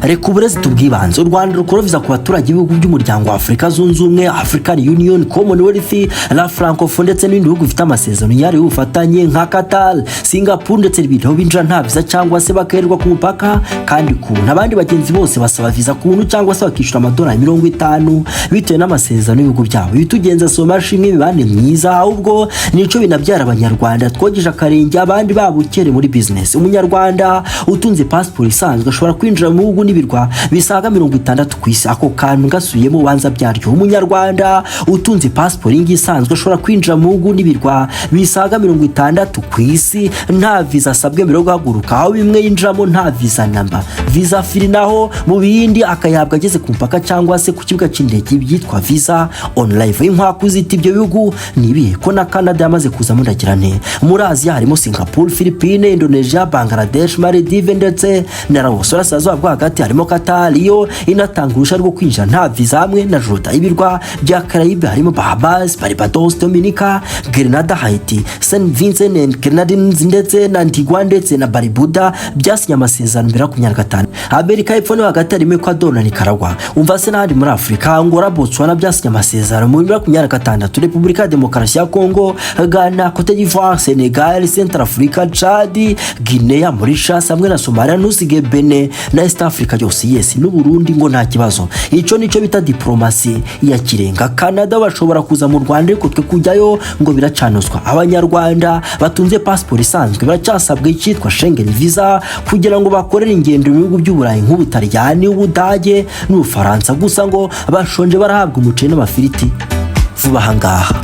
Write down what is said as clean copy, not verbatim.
reka uburezi tubwibanze. U Rwanda rukora viza ku baturage b'ibihugu by'umuryango wa Afurika Zunze Ubumwe, African Union, Commonwealth, la Francophonie ndetse n'ibindi bihugu bifite amasezerano yari ubufatanye nka Qatar, Singapore ndetse n'ibindi binjira nta viza cyangwa se bakererwa ku mupaka kandi abandi bagenzi bose basaba viza ku buntu cyangwa se bakishyura amadolari 50 bitewe n'amasezerano y'ibihugu byabo. Bitugenza soma shimwe ibibane myiza, ahubwo nico binabyara abanyarwanda twogeje akarenge abandi babukere muri business. Umunyarwanda utunze passport isanzwe ashobora kwinjira mu bihugu n'ibirwa bisaga 60 ku isi. Ako kantu gasuyemo ubanza byaryo. Umunyarwanda utunze passport isanzwe ashobora kwinjira mu bihugu n'ibirwa bisaga 60 ku isi nta visa asabwe mbere yo guhaguruka, aho bimwe yinjiramo nta visa namba. Visa free naho mu bindi akayahabwa ageze ku mpaka cyangwa se ku kibuga cy'indege byitwa visa online. Inkwakuzi ibyo bihugu nibihe ko na Canada yamaze kuza mundagirane. Muri Aziya harimo Singapore, Philippines, Indonesia, Bangladesh, Maldives ndetse na Laos. Urasaza bwa hagati harimo Qatar yo inatanga urusha rwo kwinjira nta visa hamwe na Jordan. Ibirwa bya Caraïbes harimo Bahamas, Barbados, Dominica, Grenada, Haiti, Saint Vincent and Grenadines ndetse na Antigua ndetse na Barbuda byasinye amasezerano 2025. Amerika y'Epfo no hagati harimo Ecuador na Nicaragua. Umva se n'ahandi muri Afrika Angola, Botswana byasinye amasezerano mu 2026. Repubulika ya Demokarasi ya Kongo, Ghana, Cote d'Ivoire, Senegal, Central Africa, Chad, Guinea, Mauritius hamwe na Somalia, nusige Benin na East Africa yose n'u Burundi ngo nta kibazo. Ico nico bita diplomasi ya kirenga. Canada bashobora kuza mu Rwanda ariko twe kujyayo ngo biracanozwa. Abanyarwanda batunze passport isanzwe baracyasabwe icyitwa Schengen visa kugira ngo bakorere ingendo mu bihugu by'Uburayi nk'Ubutaliyani, Ubudage n'Ubufaransa. Gusa ngo bashonje barahabwa umuceri n'amafiriti vuba hangaha.